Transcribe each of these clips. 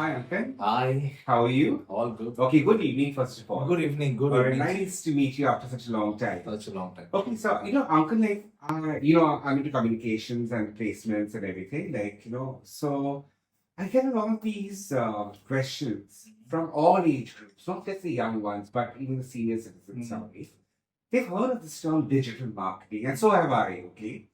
Hi, Ankan. Hi, How are you? all good. Okay, good evening, first of all. Good evening, good Very evening. nice to meet you after such a long time. Such a long time. Okay, so, Ankan, I'm into communications and placements and everything, so I get a lot of these questions from all age groups, not just the young ones, but even the senior citizens nowadays. They've heard of this term digital marketing, and so have I, okay?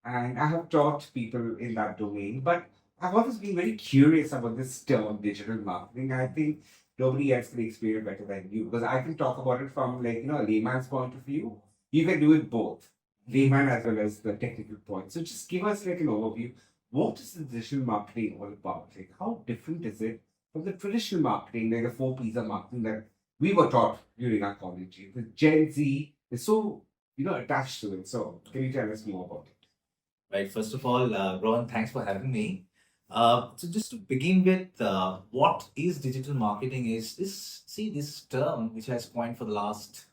And I have taught people in that domain, but I've always been very curious about this term digital marketing. I think nobody else can explain it better than you because I can talk about it from a layman's point of view. You can do it both, layman as well as the technical point. So just give us like an overview. What is the digital marketing all about? Like how different is it from the traditional marketing, like the 4 P's of marketing that we were taught during our college years? The Gen Z is so attached to it. So can you tell us more about it? Right, first of all, Rohan, thanks for having me. So just to begin with, what is digital marketing is this term which has coined for the last,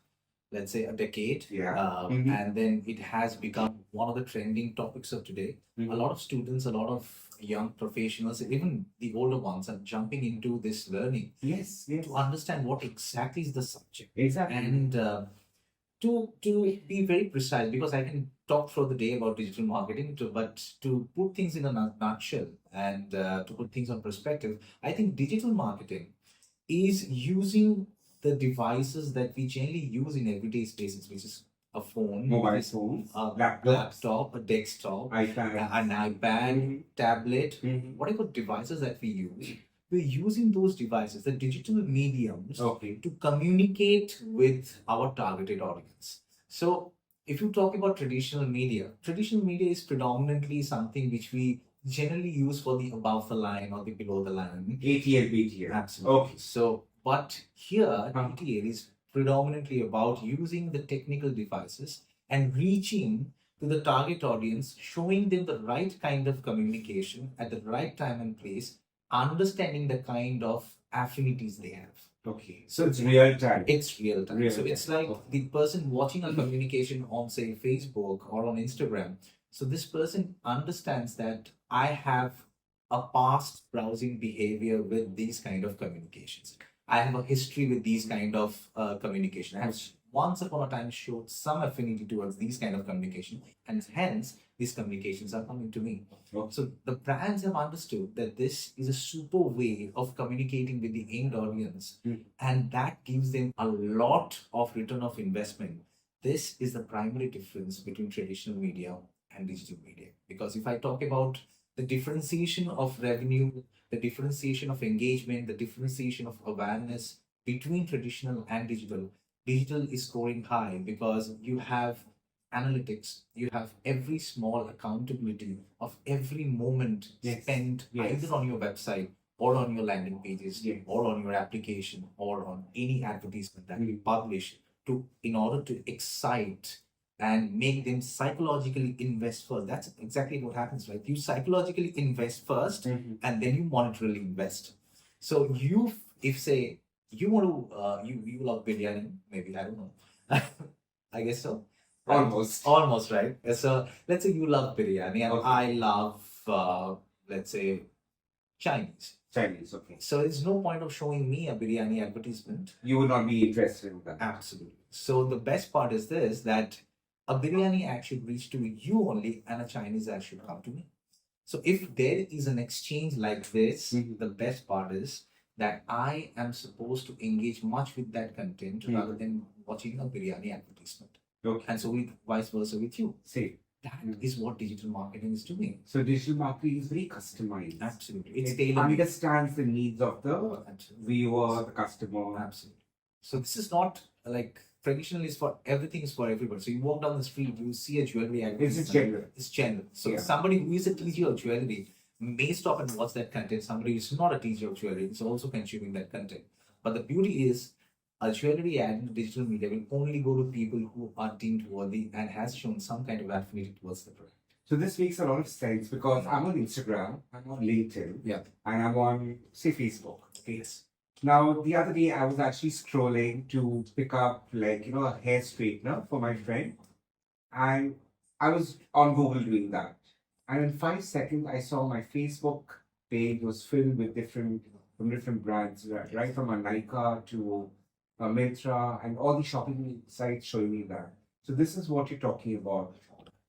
let's say, a decade. Yeah. And then it has become one of the trending topics of today. A lot of students, a lot of young professionals, even the older ones are jumping into this learning Yes. to understand what exactly is the subject. Exactly. And to be very precise, because I can talk through the day about digital marketing, but to put things in a nutshell and to put things on perspective, I think digital marketing is using the devices that we generally use in everyday spaces, which is a phone, Mobile phones, a laptops, laptop, a desktop, iPad, an iPad, tablet, Mhm. whatever devices that we use. We're using those devices, the digital mediums, Okay. to communicate with our targeted audience. So, if you talk about traditional media is predominantly something which we generally use for the above the line or the below the line. ATL, BTL. Absolutely. Okay. So, but here, DTL is predominantly about using the technical devices and reaching to the target audience, showing them the right kind of communication at the right time and place, understanding the kind of affinities they have. Okay. So it's real time. It's real time. Real So it's time. like Okay. the person watching a communication on, say, Facebook or on Instagram. So this person understands that I have a past browsing behavior with these kind of communications. I have a history with these kind of communication. I have once upon a time showed some affinity towards these kind of communication, and hence these communications are coming to me. Okay. So the brands have understood that this is a super way of communicating with the end audience, and that gives them a lot of return of investment. This is the primary difference between traditional media and digital media. Because if I talk about the differentiation of revenue, the differentiation of engagement, the differentiation of awareness between traditional and digital, digital is scoring high because you have analytics, you have every small accountability of every moment Yes. spent Yes. either on your website or on your landing pages Yes. or on your application or on any advertisement that you publish to in order to excite and make them psychologically invest first. That's exactly what happens, right? You psychologically invest 1st and then you monetarily invest. So you, if say you want to, you love biryani, maybe I don't know. I guess so. Right? Almost right. So let's say you love biryani and Okay. I love, let's say, Chinese. Chinese, okay. So there's no point of showing me a biryani advertisement. You would not be interested in that. Absolutely. So the best part is this, that a biryani ad should reach to you only and a Chinese ad should come to me. So if there is an exchange like this, the best part is that I am supposed to engage much with that content rather than watching a biryani advertisement. Okay. And so with vice versa with you. See. That is what digital marketing is doing. So digital marketing is very customized. Absolutely. It's It tailor-made. understands the needs of the viewer, the customer. Absolutely. So this is not like traditionally is for everything is for everybody. So you walk down the street, you see a jewelry ad. It's general. It's general. So Yeah. somebody who is a teacher of jewelry may stop and watch that content. Somebody who is not a teacher of jewelry is also consuming that content. But the beauty is a jewelry ad in digital media will only go to people who are deemed worthy and has shown some kind of affinity towards the product. So this makes a lot of sense because I'm on Instagram, I'm on LinkedIn, Yeah. and I'm on, say, Facebook. Yes. Now, the other day I was actually scrolling to pick up a hair straightener for my friend. And I was on Google doing that. And in 5 seconds, I saw my Facebook page was filled with different from different brands, right from a Nykaa to a Myntra and all the shopping sites showing me that. So this is what you're talking about,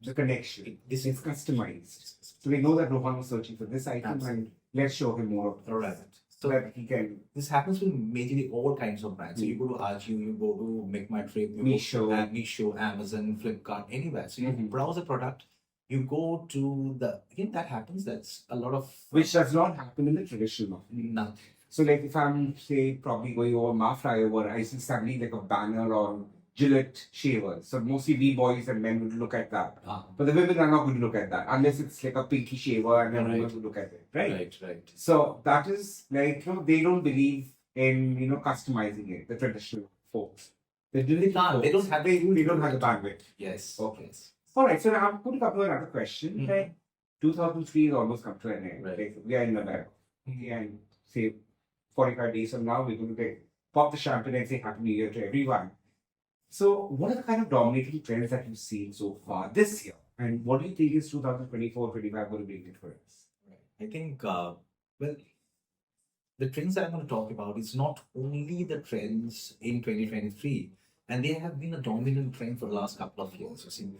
the connection. This It's customized. So we know that Rohan was searching for this item and let's show him more of it. Right. So that he can. This happens with majorly all kinds of brands. So you go to Ajio, you go to Make My Trip, you Meesho. go to Meesho, Amazon, Flipkart, anywhere. So you browse a product, you go to again that happens. That's a lot of Which does not happen in the traditional market. nothing. So like if I'm say probably going over my flyover, I see suddenly like a banner on Gillette shavers. So mostly we boys and men would look at that. But the women are not going to look at that unless it's like a pinky shaver and everyone will look at it. Right? Right. So that is like, they don't believe in, customizing it, the traditional folks. They can't. They don't have they don't have the bandwidth. Yes. Okay. Alright, so I'm going to cover another question. Mhm. Like 2003 is almost come to an end. Right. Like, we are in November. And say 45 days from now, we're going to pop the champagne and say Happy New Year to everyone. So, what are the kind of dominating trends that you've seen so far this year? And what do you think is 2024-25 going to bring it for us? I think, well, the trends that I'm going to talk about is not only the trends in 2023, and they have been a dominant trend for the last couple of years. You see.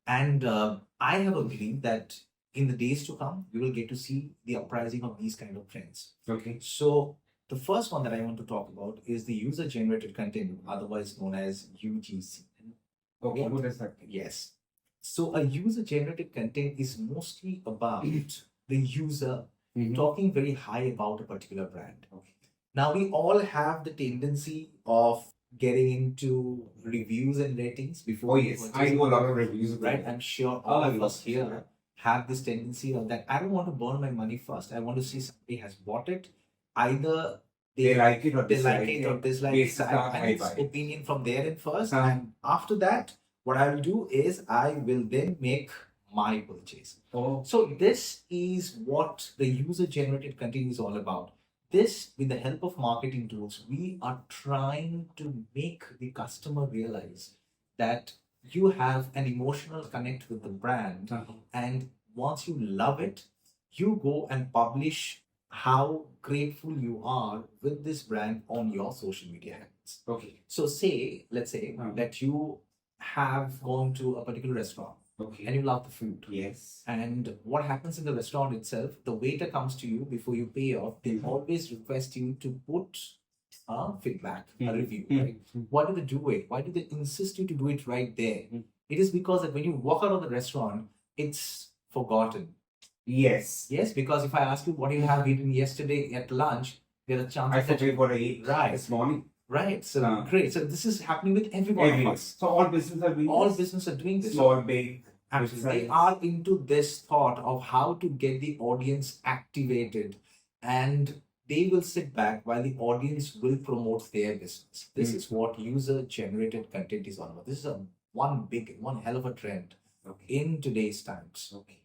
And I have a belief that in the days to come, we will get to see the uprising of these kind of trends. Okay. So, the first one that I want to talk about is the user-generated content, otherwise known as UGC. Okay, what does that mean? Yes. So a user-generated content is mostly about the user talking very high about a particular brand. Okay. Now we all have the tendency of getting into reviews and ratings before. Oh yes, I do a lot of reviews. Right, I'm sure all of us here have this tendency of that. I don't want to burn my money first. I want to see somebody has bought it. Either they like it or they dislike like it or dislike it. I need opinion from their end first, and after that, what I will do is I will then make my purchase. Oh. So this is what the user-generated content is all about. This, with the help of marketing tools, we are trying to make the customer realize that you have an emotional connect with the brand, and once you love it, you go and publish how grateful you are with this brand on your social media handles. Okay. So let's say that you have gone to a particular restaurant. Okay. And you love the food. Yes. And what happens in the restaurant itself, the waiter comes to you before you pay off. They always request you to put a feedback, a review. Right? Why do they do it? Why do they insist you to do it right there? It is because that when you walk out of the restaurant, it's forgotten. Yes. Yes, because if I ask you what you have eaten yesterday at lunch, there are chances I forget what I ate this morning. Right. So great. So this is happening with every one of us. So all businesses are doing all this? businesses are doing this. Small, big. Absolutely. They are into this thought of how to get the audience activated, and they will sit back while the audience will promote their business. This is what user-generated content is all about. This is one hell of a trend in today's times. Okay.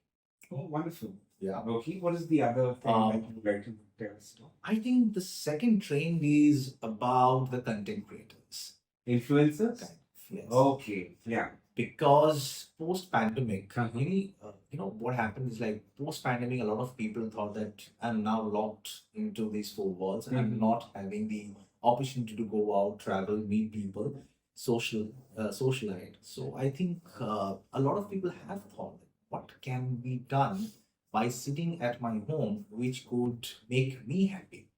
Oh, wonderful. Yeah. Okay. What is the other thing that you would like to tell us? I think the second trend is about the content creators. Influencers? Kind of, yes. Okay. Yeah. Because post-pandemic, you know what happened is like post-pandemic, a lot of people thought that I'm now locked into these four walls and I'm not having the opportunity to go out, travel, meet people, socialite. So I think a lot of people have thought, what can be done by sitting at my home, which could make me happy?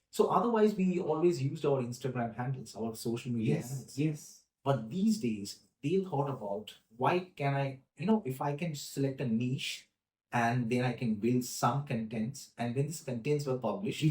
So otherwise, we always used our Instagram handles, our social media handles. Yes. But these days, they thought about why can I, if I can select a niche and then I can build some contents, and when these contents were published,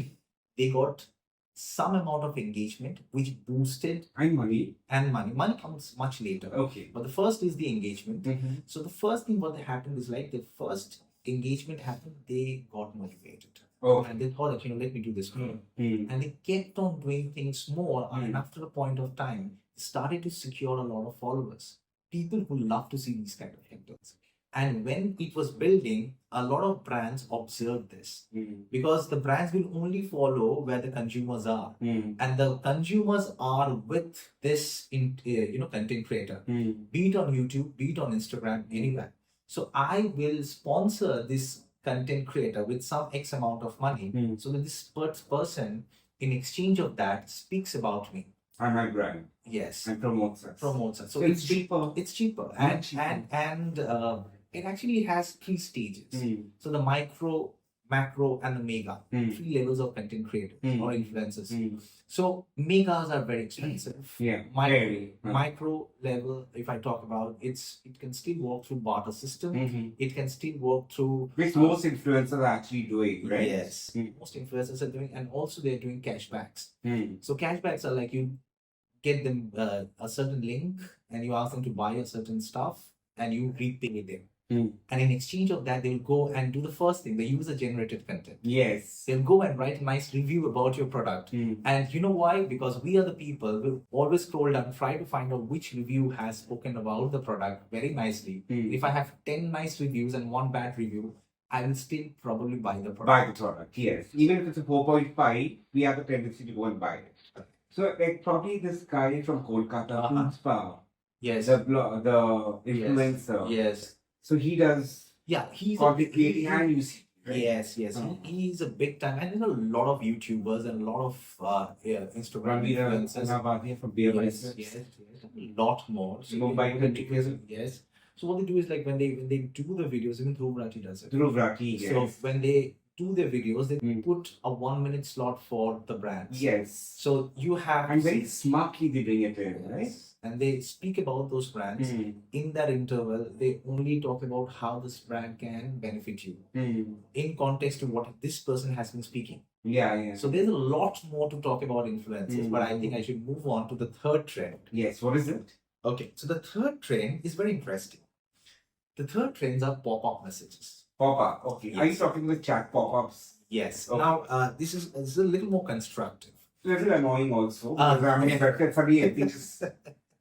they got some amount of engagement, which boosted and money. Money comes much later. Okay. But the first is the engagement. So the first thing what happened is like the first engagement happened, they got motivated. And they thought that, let me do this more. And they kept on doing things more. And after a point of time, started to secure a lot of followers, people who love to see these kind of contents. And when it was building, a lot of brands observed this because the brands will only follow where the consumers are, and the consumers are with this content creator, be it on YouTube, be it on Instagram, anywhere. So I will sponsor this content creator with some X amount of money, so that this person in exchange of that, speaks about me. And my brand. Yes. And promotes us. Promotes us. So it's cheaper. It's cheaper. Much And it actually has 3 stages. Mm. So the micro, macro, and the mega. Mm. 3 levels of content creators or influencers. Mm. So megas are very expensive. Yeah. Very. Micro level, if I talk about, it can still work through barter system. Mm-hmm. It can still work through Which most influencers are actually doing, right? Yes. Most influencers are doing, and also they're doing cashbacks. Mm. So cashbacks are like you get them a certain link and you ask them to buy a certain stuff and you repay them. Mm. And in exchange of that, they'll go and do the first thing, the user generated content. Yes. They'll go and write a nice review about your product. And you know why? Because we are the people who always scroll down, try to find out which review has spoken about the product very nicely. If I have 10 nice reviews and 1 bad review, I will still probably buy the product. Buy the product, yes. Even if it's a 4.5, we have the tendency to go and buy it. So, like, probably this guy from Kolkata, Punspa, Yes. the influencer. Yes. So he does he's content creating and UC. Right? Yes. He's a big time, and there's a lot of YouTubers and a lot of Instagram influencers. From Beer Yes, a lot more. So Mumbai country. Yes. So what they do is like when they do the videos, even Dhruv Rathi does it. Dhruv Rathi, yes. So when they do their videos, they put a 1-minute slot for the brands. Yes. So you have and very smartly they bring it in, right? And they speak about those brands. In that interval, they only talk about how this brand can benefit you in context to what this person has been speaking. Yeah. So there's a lot more to talk about influencers, but I think I should move on to the third trend. Yes, what is it? Okay, so the third trend is very interesting. The third trends are pop-up messages. Pop-up, okay. Are you talking about chat pop-ups? Yes. Okay. Now, this is a little more constructive. A little annoying also. Because I mean, suddenly everything just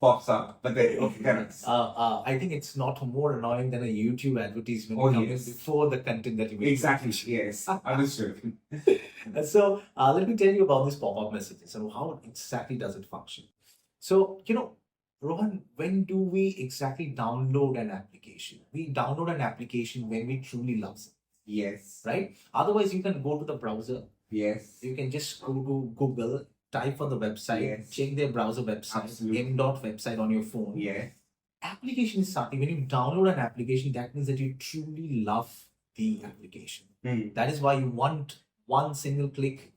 pops up. But then, okay, correct. I think it's not more annoying than a YouTube advertisement coming before the content that you make. Exactly, yes. Understood. So, let me tell you about this pop-up messages and how exactly does it function. So, Rohan, when do we exactly download an application? We download an application when we truly love it. Yes. Right? Otherwise, you can go to the browser. Yes. You can just go to Google, type on the website, check their browser website, m.website on your phone. Yes. Application is something, when you download an application, that means that you truly love the application. That is why you want one single click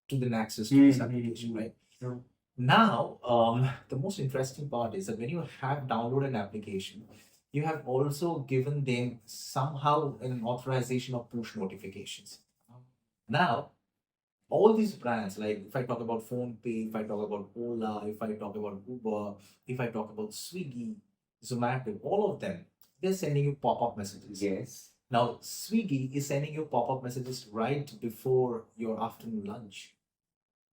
to then access to this application, right? Now, the most interesting part is that when you have downloaded an application, you have also given them somehow an authorization of push notifications. Now, all these brands, like if I talk about PhonePe, if I talk about Ola, if I talk about Uber, if I talk about Swiggy, Zomato, all of them, they're sending you pop-up messages. Yes. Now, Swiggy is sending you pop-up messages right before your afternoon lunch.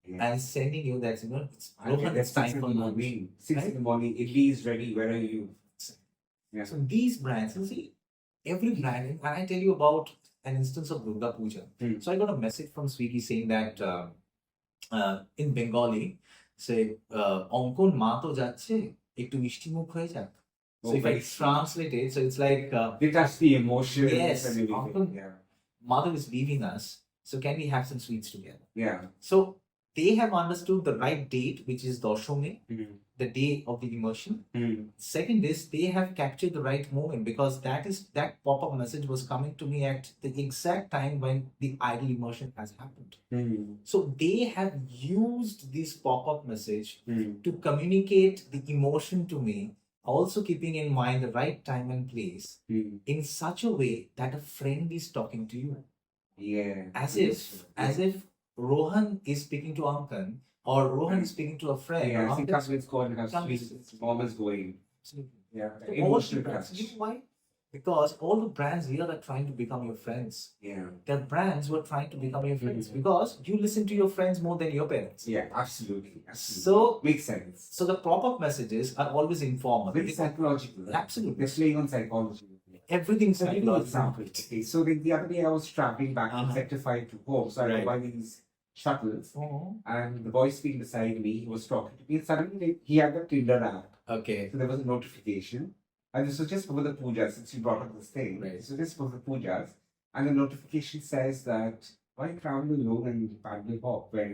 Yes. And sending you that, it's time for lunch. 6 in the morning, Idli is ready, where are you? Yeah. So these brands, you see, every brand, and I tell you about an instance of Durga Puja. So I got a message from Swiggy saying that in Bengali, say, Ankan ma to jacche, ekটু মিষ্টি মুখ হয়ে যাক. So if I translate it, so it's like... they touch the emotions. Yes, and everything. Mother is leaving us, so can we have some sweets together? Yeah. So they have understood the right date, which is Dashami, the day of the immersion. Second is they have captured the right moment, because that pop-up message was coming to me at the exact time when the idol immersion has happened. So they have used this pop-up message to communicate the emotion to me, also keeping in mind the right time and place in such a way that a friend is talking to you. Yeah. As if Rohan is speaking to Ankan, or Rohan is speaking to a friend. Yeah, I think that's what it's called. Mom is going. Yeah. So all the brands, you know why? Because all the brands here are trying to become your friends. Yeah. They're brands who are trying to become your friends because you listen to your friends more than your parents. Yeah, absolutely. So makes sense. So the pop-up messages are always informal. Very psychological. Absolutely. They're playing on psychology. Everything's psychological. Okay, so the other day I was traveling back from Sector 5 to home, so I was buying these shuttles, and the boy sitting beside me, he was talking to me, and suddenly he had the Tinder app. Okay. So there was a notification, and this was just for the puja, since you brought up this thing. Right. So this for the pujas, and the notification says that why travel alone and paddle hop when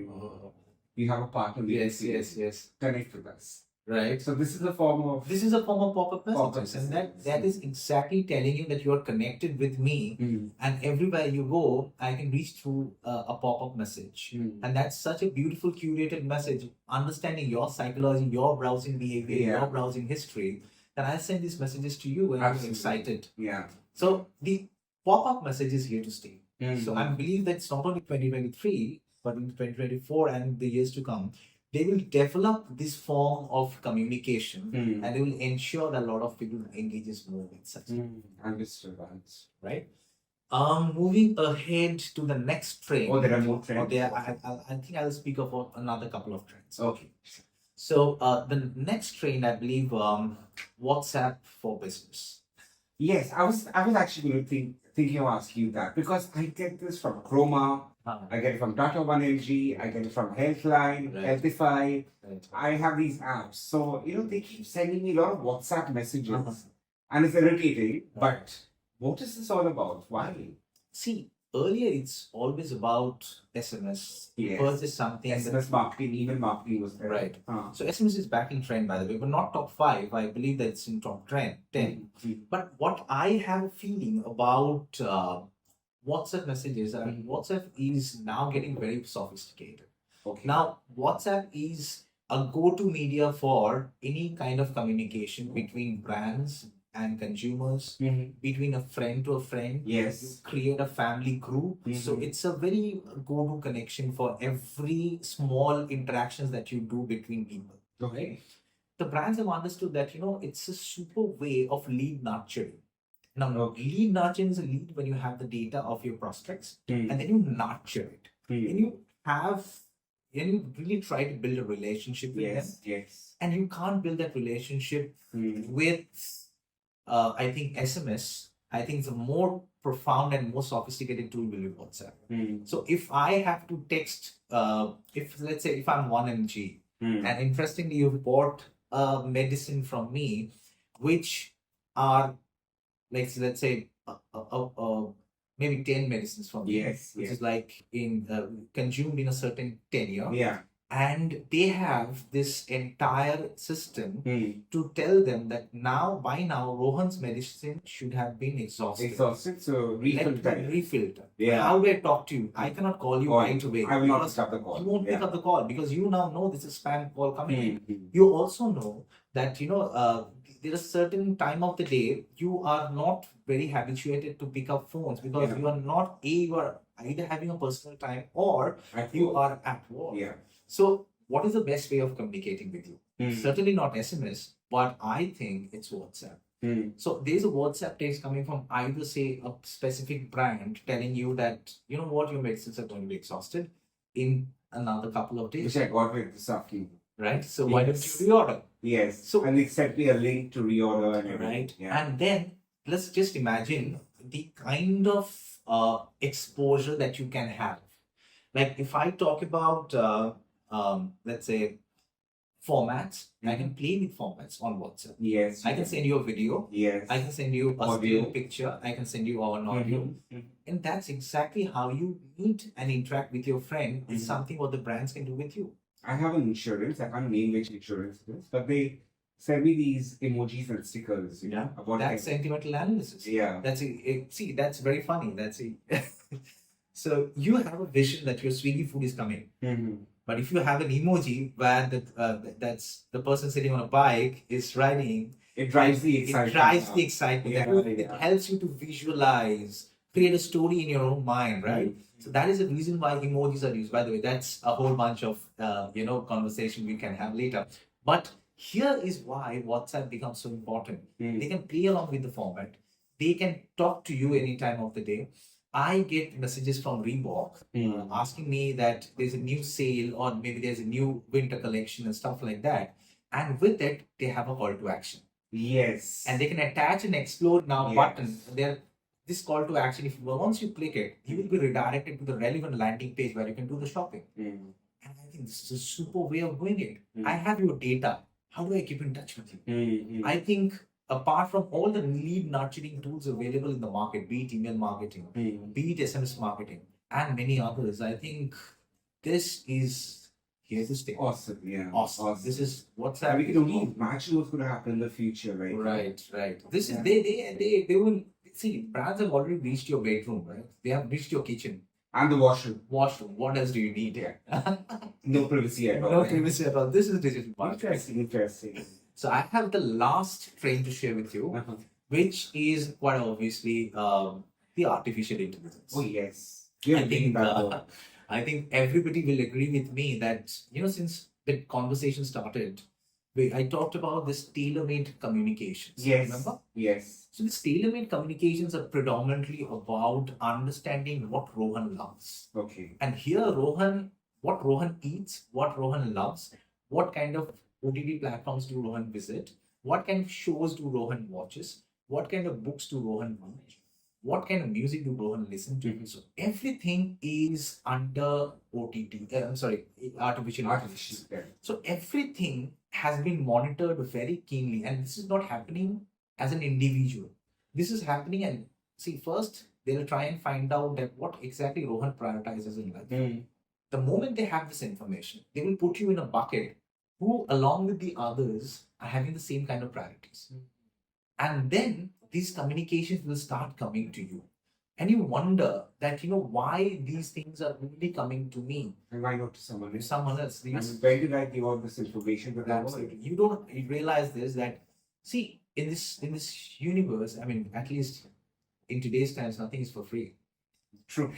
you have a partner. Yes. Connect with us. Right. So this is a form of Pop-up messages, and that is exactly telling you that you are connected with me, and everywhere you go, I can reach through a pop-up message, and that's such a beautiful curated message, understanding your psychology, your browsing behavior, your browsing history. Then I send these messages to you, and you're excited. Yeah. So the pop-up message is here to stay. So I believe that it's not only 2023, but in 2024 and the years to come, they will develop this form of communication, and they will ensure that a lot of people engages more with such. Understood. Right. Moving ahead to the next trend. Oh, there are more trends. I think I'll speak of another couple of trends. Okay. So the next trend, I believe, WhatsApp for business. Yes, I was actually going to thinking of asking you that, because I get this from Chroma, I get it from Data One LG, I get it from Healthline, Healthify. I have these apps, so they keep sending me a lot of WhatsApp messages, and it's irritating. But what is this all about? Why? See, earlier it's always about SMS. Yes. Purchase something. SMS marketing, email marketing was there. Right. So SMS is back in trend, by the way, but not top 5. I believe that it's in top 10. But what I have a feeling about WhatsApp messages, I mean, WhatsApp is now getting very sophisticated. Okay. Now, WhatsApp is a go-to media for any kind of communication between brands and consumers, between a friend to a friend. Yes. You create a family group. So it's a very go-to connection for every small interactions that you do between people. Okay. The brands have understood that, it's a super way of lead nurturing. Now, lead nurturing is a lead when you have the data of your prospects, and then you nurture it. And you really try to build a relationship with them. Yes. And you can't build that relationship with I think SMS. I think it's a more profound and more sophisticated tool will be WhatsApp. So if I have to text, let's say if I'm 1mg, and interestingly you've bought a medicine from me, which are let's say maybe 10 medicines from me, which is like consumed in a certain tenure. Yeah. And they have this entire system to tell them that by now, Rohan's medicine should have been exhausted. So refilled. Yeah. How do I talk to you? I cannot call you right away. I will not pick up the call. You won't pick up the call because you now know this is spam call coming in. You also know that, there is a certain time of the day you are not very habituated to pick up phones because you are either having a personal time or you are at work. Yeah. So what is the best way of communicating with you? Certainly not SMS, but I think it's WhatsApp. So there's a WhatsApp text coming from either say a specific brand telling you that, your medicines are going to be exhausted in another couple of days. Which I got with this afternoon. Right. So why don't you reorder? Yes. So and they sent me a link to reorder and everything. Right. Yeah. And then let's just imagine the kind of exposure that you can have. Like if I talk about let's say formats, I can play with formats on WhatsApp. Yes. I can send you a video. Yes. I can send you a still picture. I can send you an audio. And that's exactly how you meet and interact with your friend. It's something what the brands can do with you. I have an insurance. I can't name which insurance it is, but they send me these emojis and stickers. About that's sentimental analysis. Yeah. See, that's very funny. That's it. So you have a vision that your Swiggy food is coming. But if you have an emoji where that's the person sitting on a bike is riding, it drives the excitement. It helps you to visualize, create a story in your own mind, right? So that is the reason why emojis are used. By the way, that's a whole bunch of conversation we can have later. But here is why WhatsApp becomes so important. They can play along with the format. They can talk to you any time of the day. I get messages from Reebok asking me that there's a new sale or maybe there's a new winter collection and stuff like that. And with it, they have a call to action. Yes. And they can attach an explode now button. This call to action, once you click it, you will be redirected to the relevant landing page where you can do the shopping. And I think this is a super way of doing it. I have your data. How do I keep in touch with you? I think apart from all the lead nurturing tools available in the market, be it email marketing, be it SMS marketing, and many others, I think this is here to stay. Awesome, yeah. Awesome. This is WhatsApp. And we can only imagine what's going to happen in the future, right? Right. This is they will see, brands have already reached your bedroom, right? They have reached your kitchen. And the washroom. What else do you need here? No privacy at all. No privacy at all. This is digital marketing. Interesting. So I have the last trend to share with you, which is quite obviously the artificial intelligence. Oh yes. I think everybody will agree with me that, since the conversation started, I talked about this tailor-made communications. Yes. Remember? Yes. So these tailor-made communications are predominantly about understanding what Rohan loves. Okay. And here what Rohan eats, what Rohan loves, what kind of OTT platforms do Rohan visit, what kind of shows do Rohan watches, what kind of books do Rohan read, what kind of music do Rohan listen to. So everything is under artificial intelligence. So everything has been monitored very keenly, and this is not happening as an individual. This is happening, and see, first they'll try and find out that what exactly Rohan prioritizes in life. The moment they have this information, they will put you in a bucket who, along with the others, are having the same kind of priorities. And then these communications will start coming to you. And you wonder that, why these things are really coming to me. And why not to someone else? Someone else. And where did I give all this information? You realize this, that, see, in this universe, I mean, at least in today's times, nothing is for free. True.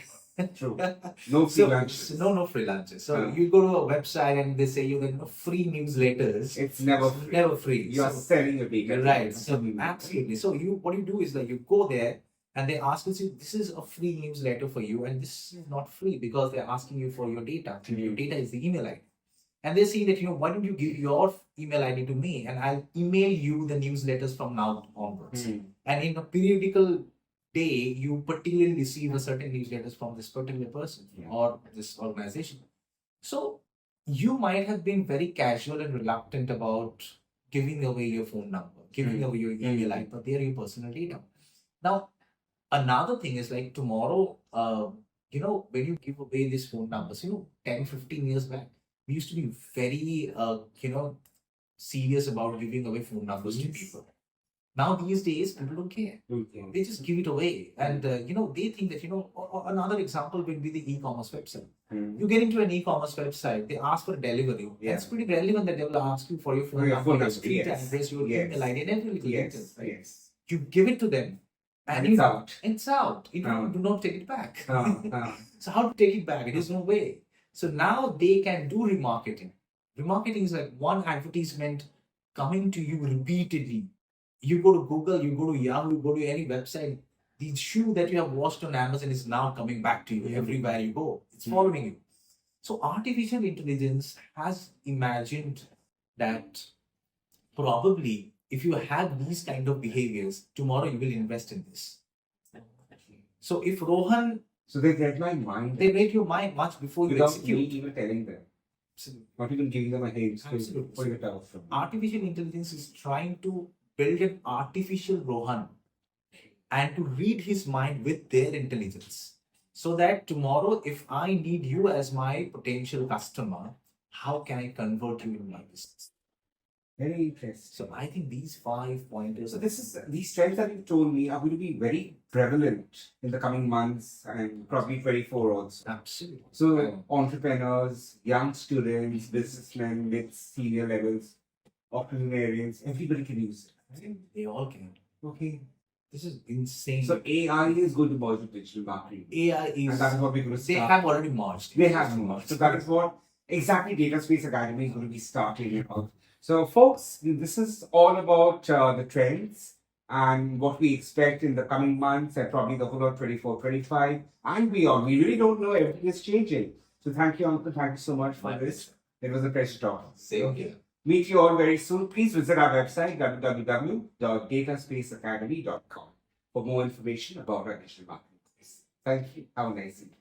No free lunches. No free lunches. So you go to a website and they say you get free newsletters. It's never free. Never free. You are selling your data. Right. So absolutely. So what you do is that you go there and they ask you, this is a free newsletter for you, and this is not free because they're asking you for your data. Your data is the email ID. And they say that, why don't you give your email ID to me and I'll email you the newsletters from now onwards. And in a periodical day, you particularly receive a certain newsletters from this particular person or this organization. So you might have been very casual and reluctant about giving away your phone number, giving away your email ID, but they are your personal data. Now, another thing is like tomorrow, when you give away these phone numbers, 10, 15 years back, we used to be very, serious about giving away phone numbers to people. Now these days, people don't care. They just give it away. And, they think that, another example would be the e-commerce website. You get into an e-commerce website, they ask for delivery. Yeah. It's pretty relevant that they will ask you for your phone number, your street address, your email ID, and every little detail. Right? Yes. You give it to them. And it's out. It's out. You do not take it back. So how to take it back? There is no way. So now they can do remarketing. Remarketing is like one advertisement coming to you repeatedly. You go to Google, you go to Yahoo, you go to any website. The shoe that you have watched on Amazon is now coming back to you everywhere you go. It's following you. So artificial intelligence has imagined that probably if you have these kind of behaviors, tomorrow you will invest in this. So if Rohan... So they read my mind. They read your mind much before you execute. Without me even telling them. Not even giving them a hint. Absolutely. Artificial intelligence is trying to build an artificial Rohan and to read his mind with their intelligence. So that tomorrow, if I need you as my potential customer, how can I convert you in my business? Very interesting. So I think these 5 pointers. So these trends that you told me are going to be very prevalent in the coming months and probably 24 also. Absolutely. So entrepreneurs, young students, businessmen, mid senior levels, octogenarians, everybody can use it. Right? They all can. Okay. This is insane. So AI is going to merge with digital marketing. AI is. And that is what we're going to start. They have already merged. They have merged. So that is what exactly DataSpace Academy is going to be starting about. So folks, this is all about the trends and what we expect in the coming months and probably the whole of 24, 25 and beyond. We really don't know. Everything is changing. So thank you, Ankan. Thank you so much for this. It was a pleasure talking. Same here. Meet you all very soon. Please visit our website www.dataspaceacademy.com for more information about our digital marketing. Thank you. Have a nice evening.